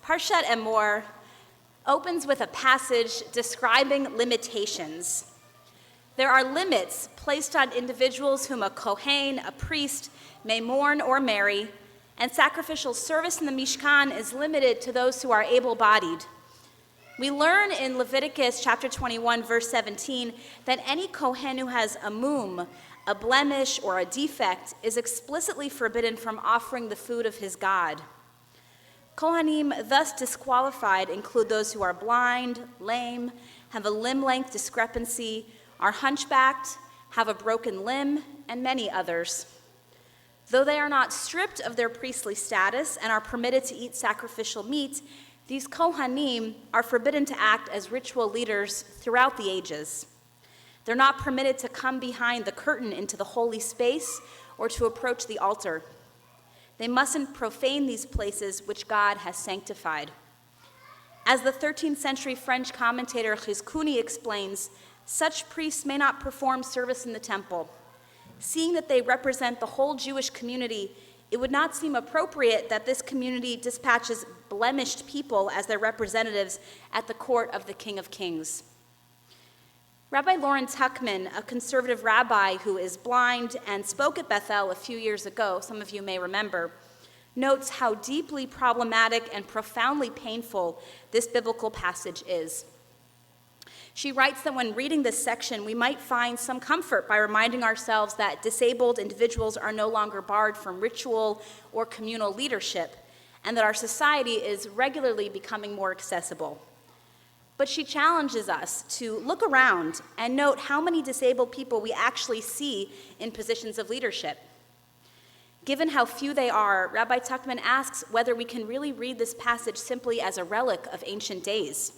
Parashat Emor opens with a passage describing limitations. There are limits placed on individuals whom a Kohen, a priest, may mourn or marry, and sacrificial service in the Mishkan is limited to those who are able-bodied. We learn in Leviticus chapter 21, verse 17, that any Kohen who has a mum, a blemish, or a defect is explicitly forbidden from offering the food of his God. Kohanim thus disqualified include those who are blind, lame, have a limb length discrepancy, are hunchbacked, have a broken limb, and many others. Though they are not stripped of their priestly status and are permitted to eat sacrificial meat, these Kohanim are forbidden to act as ritual leaders throughout the ages. They're not permitted to come behind the curtain into the holy space or to approach the altar. They mustn't profane these places which God has sanctified. As the 13th century French commentator Ghizkuni explains, such priests may not perform service in the temple. Seeing that they represent the whole Jewish community, it would not seem appropriate that this community dispatches blemished people as their representatives at the court of the King of Kings. Rabbi Lauren Tuckman, a conservative rabbi who is blind and spoke at Bethel a few years ago, some of you may remember, notes how deeply problematic and profoundly painful this biblical passage is. She writes that when reading this section, we might find some comfort by reminding ourselves that disabled individuals are no longer barred from ritual or communal leadership, and that our society is regularly becoming more accessible. But she challenges us to look around and note how many disabled people we actually see in positions of leadership. Given how few they are, Rabbi Tuckman asks whether we can really read this passage simply as a relic of ancient days.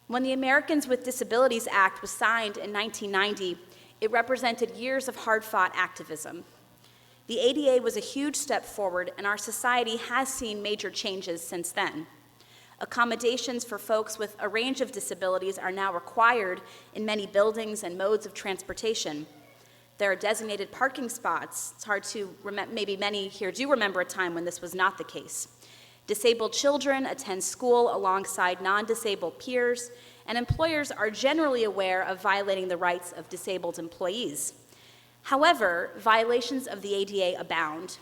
When the Americans with Disabilities Act was signed in 1990, it represented years of hard-fought activism. The ADA was a huge step forward, and our society has seen major changes since then. Accommodations for folks with a range of disabilities are now required in many buildings and modes of transportation. There are designated parking spots. It's hard to remember, maybe many here do remember a time when this was not the case. Disabled children attend school alongside non-disabled peers, and employers are generally aware of violating the rights of disabled employees. However, violations of the ADA abound.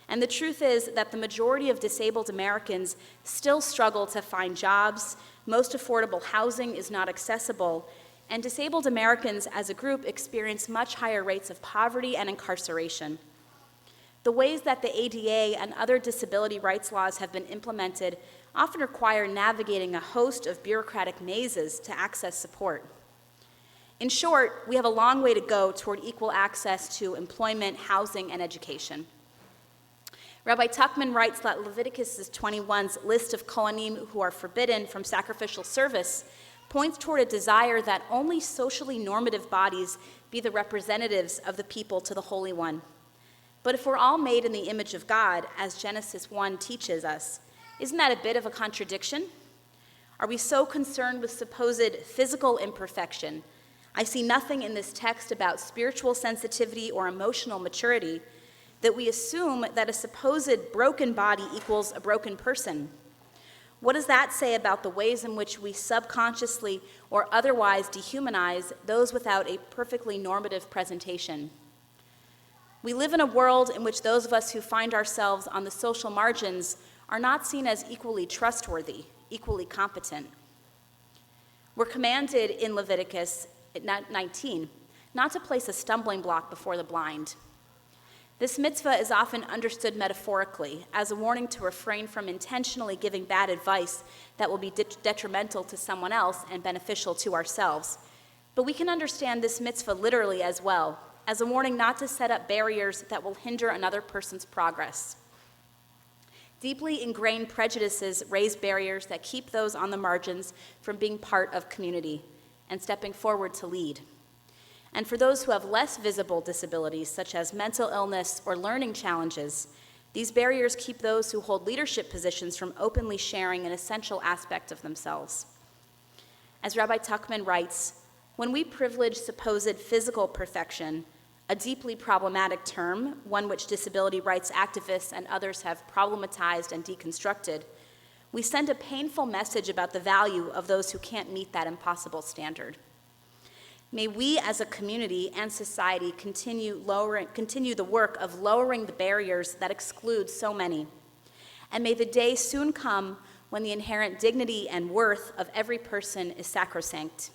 And the truth is that the majority of disabled Americans still struggle to find jobs, most affordable housing is not accessible, and disabled Americans as a group experience much higher rates of poverty and incarceration. The ways that the ADA and other disability rights laws have been implemented often require navigating a host of bureaucratic mazes to access support. In short, we have a long way to go toward equal access to employment, housing, and education. Rabbi Tuckman writes that Leviticus 21's list of Kohanim who are forbidden from sacrificial service points toward a desire that only socially normative bodies be the representatives of the people to the Holy One. But if we're all made in the image of God, as Genesis 1 teaches us, isn't that a bit of a contradiction? Are we so concerned with supposed physical imperfection? I see nothing in this text about spiritual sensitivity or emotional maturity that we assume that a supposed broken body equals a broken person. What does that say about the ways in which we subconsciously or otherwise dehumanize those without a perfectly normative presentation? We live in a world in which those of us who find ourselves on the social margins are not seen as equally trustworthy, equally competent. We're commanded in Leviticus 19 not to place a stumbling block before the blind. This mitzvah is often understood metaphorically as a warning to refrain from intentionally giving bad advice that will be detrimental to someone else and beneficial to ourselves. But we can understand this mitzvah literally as well, as a warning not to set up barriers that will hinder another person's progress. Deeply ingrained prejudices raise barriers that keep those on the margins from being part of community and stepping forward to lead. And for those who have less visible disabilities, such as mental illness or learning challenges, these barriers keep those who hold leadership positions from openly sharing an essential aspect of themselves. As Rabbi Tuckman writes, when we privilege supposed physical perfection, a deeply problematic term, one which disability rights activists and others have problematized and deconstructed, we send a painful message about the value of those who can't meet that impossible standard. May we as a community and society continue the work of lowering the barriers that exclude so many. And may the day soon come when the inherent dignity and worth of every person is sacrosanct.